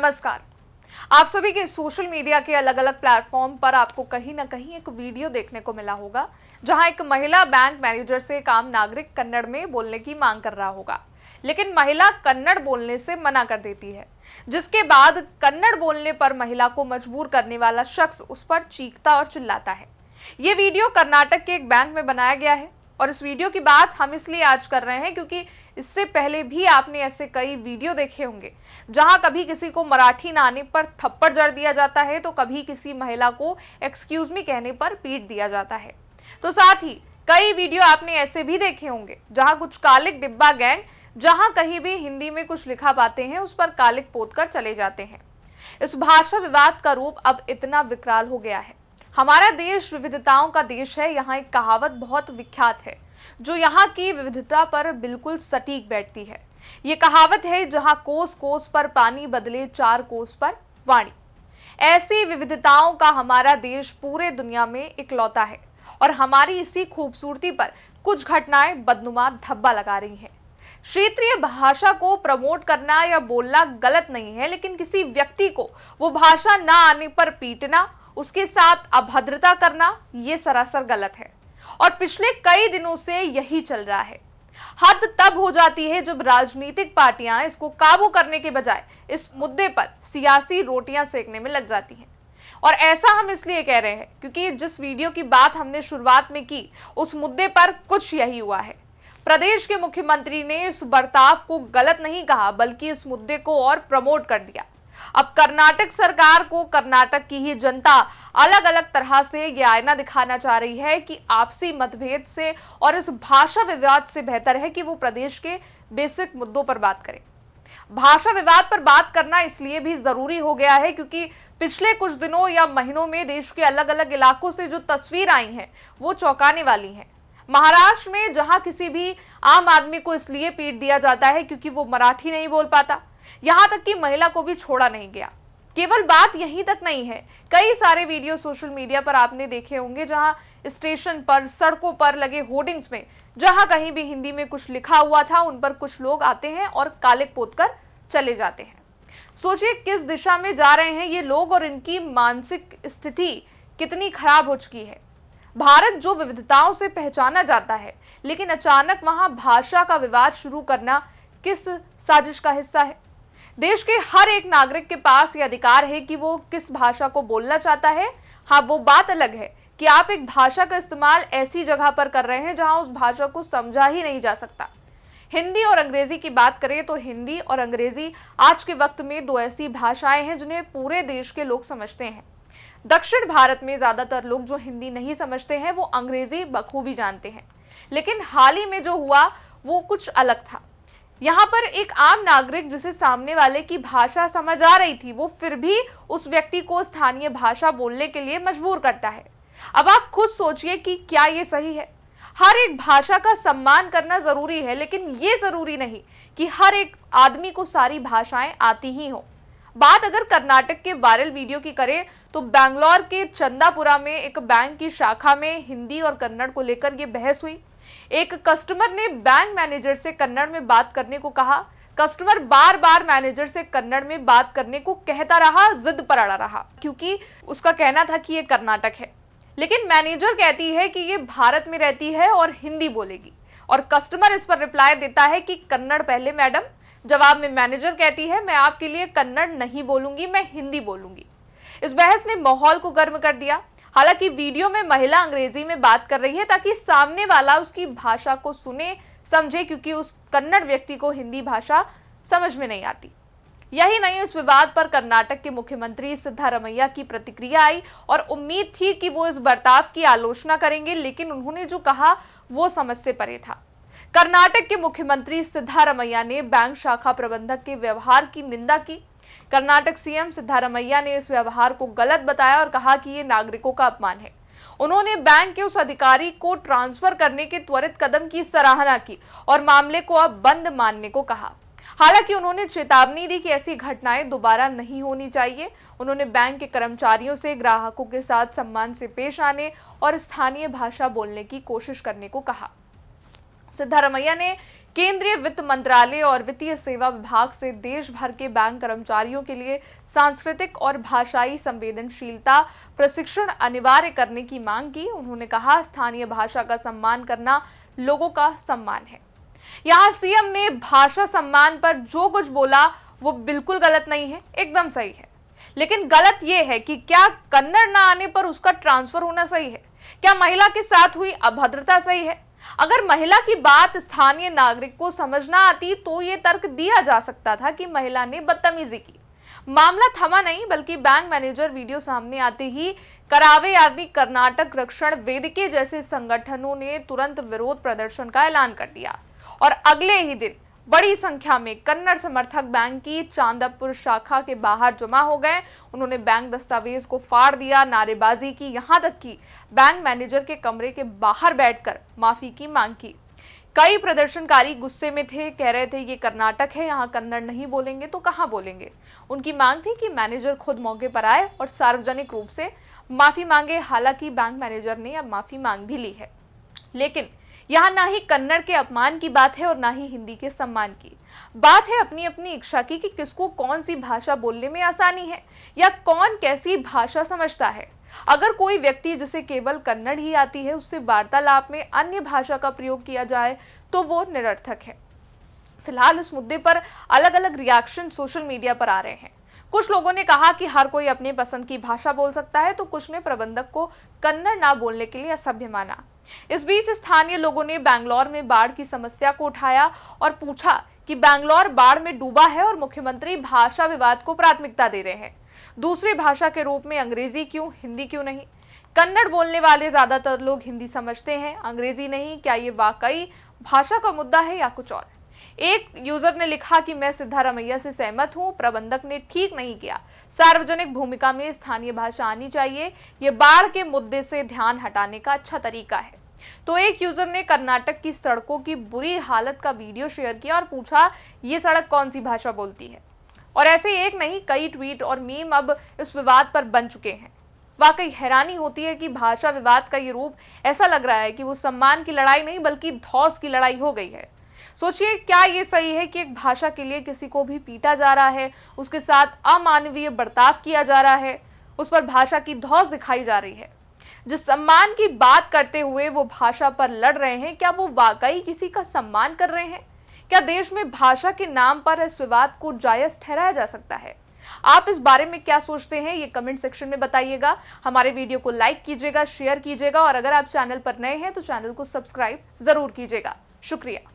नमस्कार। आप सभी के सोशल मीडिया के अलग अलग प्लेटफॉर्म पर आपको कहीं ना कहीं एक वीडियो देखने को मिला होगा, जहां एक महिला बैंक मैनेजर से एक आम नागरिक कन्नड़ में बोलने की मांग कर रहा होगा, लेकिन महिला कन्नड़ बोलने से मना कर देती है, जिसके बाद कन्नड़ बोलने पर महिला को मजबूर करने वाला शख्स उस पर चीखता और चिल्लाता है। ये वीडियो कर्नाटक के एक बैंक में बनाया गया है और इस वीडियो की बात हम इसलिए आज कर रहे हैं क्योंकि इससे पहले भी आपने ऐसे कई वीडियो देखे होंगे जहां कभी किसी को मराठी ना आने पर थप्पड़ जड़ दिया जाता है, तो कभी किसी महिला को एक्सक्यूज मी कहने पर पीट दिया जाता है। तो साथ ही कई वीडियो आपने ऐसे भी देखे होंगे जहां कुछ कालिक डिब्बा गैंग जहां कहीं भी हिंदी में कुछ लिखा पाते हैं उस पर कालिक पोत कर चले जाते हैं। इस भाषा विवाद का रूप अब इतना विकराल हो गया है। हमारा देश विविधताओं का देश है। यहाँ एक कहावत बहुत विख्यात है जो यहाँ की विविधता पर बिल्कुल सटीक बैठती है। ये कहावत है, जहाँ कोस कोस पर पानी बदले चार कोस पर वाणी। ऐसी विविधताओं का हमारा देश पूरे दुनिया में इकलौता है और हमारी इसी खूबसूरती पर कुछ घटनाएं बदनुमा धब्बा लगा रही हैं। क्षेत्रीय भाषा को प्रमोट करना या बोलना गलत नहीं है, लेकिन किसी व्यक्ति को वो भाषा ना आने पर पीटना, उसके साथ अभद्रता करना, ये सरासर गलत है और पिछले कई दिनों से यही चल रहा है। हद तब हो जाती है जब राजनीतिक पार्टियां इसको काबू करने के बजाय इस मुद्दे पर सियासी रोटियां सेकने में लग जाती हैं। और ऐसा हम इसलिए कह रहे हैं क्योंकि जिस वीडियो की बात हमने शुरुआत में की उस मुद्दे पर कुछ यही हुआ है। प्रदेश के मुख्यमंत्री ने इस बर्ताव को गलत नहीं कहा, बल्कि इस मुद्दे को और प्रमोट कर दिया। अब कर्नाटक सरकार को कर्नाटक की ही जनता अलग अलग तरह से यह आईना दिखाना चाह रही है कि आपसी मतभेद से और इस भाषा विवाद से बेहतर है कि वो प्रदेश के बेसिक मुद्दों पर बात करें। भाषा विवाद पर बात करना इसलिए भी जरूरी हो गया है क्योंकि पिछले कुछ दिनों या महीनों में देश के अलग अलग इलाकों से जो तस्वीर आई हैं वो चौंकाने वाली हैं। महाराष्ट्र में जहां किसी भी आम आदमी को इसलिए पीट दिया जाता है क्योंकि वो मराठी नहीं बोल पाता, यहां तक कि महिला को भी छोड़ा नहीं गया। केवल बात यहीं तक नहीं है, कई सारे वीडियो सोशल मीडिया पर आपने देखे होंगे जहां स्टेशन पर, सड़कों पर लगे होर्डिंग्स में जहां कहीं भी हिंदी में कुछ लिखा हुआ था उन पर कुछ लोग आते हैं और कालिक पोत कर चले जाते हैं। सोचिए किस दिशा में जा रहे हैं ये लोग और इनकी मानसिक स्थिति कितनी खराब हो चुकी है। भारत जो विविधताओं से पहचाना जाता है, लेकिन अचानक वहां भाषा का विवाद शुरू करना किस साजिश का हिस्सा है? देश के हर एक नागरिक के पास यह अधिकार है कि वो किस भाषा को बोलना चाहता है। हाँ, वो बात अलग है कि आप एक भाषा का इस्तेमाल ऐसी जगह पर कर रहे हैं जहां उस भाषा को समझा ही नहीं जा सकता। हिंदी और अंग्रेजी की बात करें तो हिंदी और अंग्रेजी आज के वक्त में दो ऐसी भाषाएं हैं जिन्हें पूरे देश के लोग समझते हैं। दक्षिण भारत में ज्यादातर लोग जो हिंदी नहीं समझते हैं वो अंग्रेजी बखूबी जानते हैं, लेकिन हाल ही में जो हुआ वो कुछ अलग था। यहाँ पर एक आम नागरिक जिसे सामने वाले की भाषा समझ आ रही थी, वो फिर भी उस व्यक्ति को स्थानीय भाषा बोलने के लिए मजबूर करता है। अब आप खुद सोचिए कि क्या ये सही है? हर एक भाषा का सम्मान करना जरूरी है, लेकिन ये जरूरी नहीं कि हर एक आदमी को सारी भाषाएं आती ही हो। बात अगर कर्नाटक के वायरल वीडियो की करें तो बेंगलोर के चंदापुरा में एक बैंक की शाखा में हिंदी और कन्नड़ को लेकर यह बहस हुई। एक कस्टमर ने बैंक मैनेजर से कन्नड़ में बात करने को कहा। कस्टमर बार बार मैनेजर से कन्नड़ में बात करने को कहता रहा, जिद पर अड़ा रहा क्योंकि उसका कहना था कि ये कर्नाटक है, लेकिन मैनेजर कहती है कि ये भारत में रहती है और हिंदी बोलेगी, और कस्टमर इस पर रिप्लाई देता है कि कन्नड़ पहले मैडम। जवाब में मैनेजर कहती है, मैं आपके लिए कन्नड़ नहीं बोलूंगी, मैं हिंदी बोलूंगी। इस बहस ने माहौल को गर्म कर दिया। हालांकि वीडियो में महिला अंग्रेजी में बात कर रही है ताकि सामने वाला उसकी भाषा को सुने समझे, क्योंकि उस कन्नड़ व्यक्ति को हिंदी भाषा समझ में नहीं आती। यही नहीं, इस विवाद पर कर्नाटक के मुख्यमंत्री सिद्धारमैया की प्रतिक्रिया आई और उम्मीद थी कि वो इस बर्ताव की आलोचना करेंगे, लेकिन उन्होंने जो कहा वो समझ से परे था। कर्नाटक के मुख्यमंत्री सिद्धारमैया ने बैंक शाखा प्रबंधक के व्यवहार की निंदा की। कर्नाटक सीएम सिद्धारमैया ने इस व्यवहार को गलत बताया और कहा कि ये नागरिकों का अपमान है। उन्होंने बैंक के उस अधिकारी को ट्रांसफर करने के त्वरित कदम की सराहना की और मामले को अब बंद मानने को कहा। हालांकि उन्होंने चेतावनी दी कि ऐसी घटनाएं दोबारा नहीं होनी चाहिए। उन्होंने बैंक के कर्मचारियों से ग्राहकों के साथ सम्मान से पेश आने और स्थानीय भाषा बोलने की कोशिश करने को कहा। सिद्धारमैया ने केंद्रीय वित्त मंत्रालय और वित्तीय सेवा विभाग से देश भर के बैंक कर्मचारियों के लिए सांस्कृतिक और भाषाई संवेदनशीलता प्रशिक्षण अनिवार्य करने की मांग की। उन्होंने कहा, स्थानीय भाषा का सम्मान करना लोगों का सम्मान है। यहाँ सीएम ने भाषा सम्मान पर जो कुछ बोला वो बिल्कुल गलत नहीं है, एकदम सही है। लेकिन गलत यह है कि क्या कन्नड़ ना आने पर उसका ट्रांसफर होना सही है? क्या महिला के साथ हुई अभद्रता सही है? अगर महिला की बात स्थानीय नागरिक को समझ ना आती तो ये तर्क दिया जा सकता था कि महिला ने बदतमीजी की। मामला थमा नहीं, बल्कि बैंक मैनेजर वीडियो सामने आते ही करावे यानी कर्नाटक रक्षण वेदिके जैसे संगठनों ने तुरंत विरोध प्रदर्शन का ऐलान कर दिया और अगले ही दिन बड़ी संख्या में कन्नड़ समर्थक बैंक की चांदपुर शाखा के बाहर जमा हो गए। उन्होंने बैंक दस्तावेज को फाड़ दिया, नारेबाजी की, यहां तक कि बैंक मैनेजर के कमरे के बाहर बैठकर माफी की मांग की। कई प्रदर्शनकारी गुस्से में थे, कह रहे थे ये कर्नाटक है, यहाँ कन्नड़ नहीं बोलेंगे तो कहाँ बोलेंगे। उनकी मांग थी कि मैनेजर खुद मौके पर आए और सार्वजनिक रूप से माफी मांगे। हालांकि बैंक मैनेजर ने अब माफी मांग भी ली है, लेकिन यहाँ ना ही कन्नड़ के अपमान की बात है और ना ही हिंदी के सम्मान की बात है। अपनी अपनी इच्छा की कि किसको कौन सी भाषा बोलने में आसानी है या कौन कैसी भाषा समझता है। अगर कोई व्यक्ति जिसे केवल कन्नड़ ही आती है उससे वार्तालाप में अन्य भाषा का प्रयोग किया जाए तो वो निरर्थक है। फिलहाल इस मुद्दे पर अलग अलग रिएक्शन सोशल मीडिया पर आ रहे हैं। कुछ लोगों ने कहा कि हर कोई अपने पसंद की भाषा बोल सकता है, तो कुछ ने प्रबंधक को कन्नड़ ना बोलने के लिए असभ्य माना। इस बीच स्थानीय लोगों ने बैंगलोर में बाढ़ की समस्या को उठाया और पूछा कि बैंगलोर बाढ़ में डूबा है और मुख्यमंत्री भाषा विवाद को प्राथमिकता दे रहे हैं। दूसरी भाषा के रूप में अंग्रेजी क्यों, हिंदी क्यों नहीं? कन्नड़ बोलने वाले ज्यादातर लोग हिंदी समझते हैं, अंग्रेजी नहीं। क्या ये वाकई भाषा का मुद्दा है या कुछ और? एक यूजर ने लिखा कि मैं सिद्धारमैया से सहमत हूं, प्रबंधक ने ठीक नहीं किया। सार्वजनिक भूमिका में स्थानीय भाषा आनी चाहिए, ये बाढ़ के मुद्दे से ध्यान हटाने का अच्छा तरीका है। तो एक यूजर ने कर्नाटक की सड़कों की बुरी हालत का वीडियो शेयर किया और पूछा, ये सड़क कौन सी भाषा बोलती है? और ऐसे एक नहीं, कई ट्वीट और मीम अब इस विवाद पर बन चुके हैं। वाकई हैरानी होती है कि भाषा विवाद का ये रूप ऐसा लग रहा है कि वो सम्मान की लड़ाई नहीं बल्कि धौंस की लड़ाई हो गई है। सोचिए, क्या ये सही है कि एक भाषा के लिए किसी को भी पीटा जा रहा है, उसके साथ अमानवीय बर्ताव किया जा रहा है, उस पर भाषा की धौंस दिखाई जा रही है? जिस सम्मान की बात करते हुए वो भाषा पर लड़ रहे हैं, क्या वो वाकई किसी का सम्मान कर रहे हैं? क्या देश में भाषा के नाम पर इस विवाद को जायज ठहराया जा सकता है? आप इस बारे में क्या सोचते हैं, ये कमेंट सेक्शन में बताइएगा। हमारे वीडियो को लाइक कीजिएगा, शेयर कीजिएगा और अगर आप चैनल पर नए हैं तो चैनल को सब्सक्राइब जरूर कीजिएगा। शुक्रिया।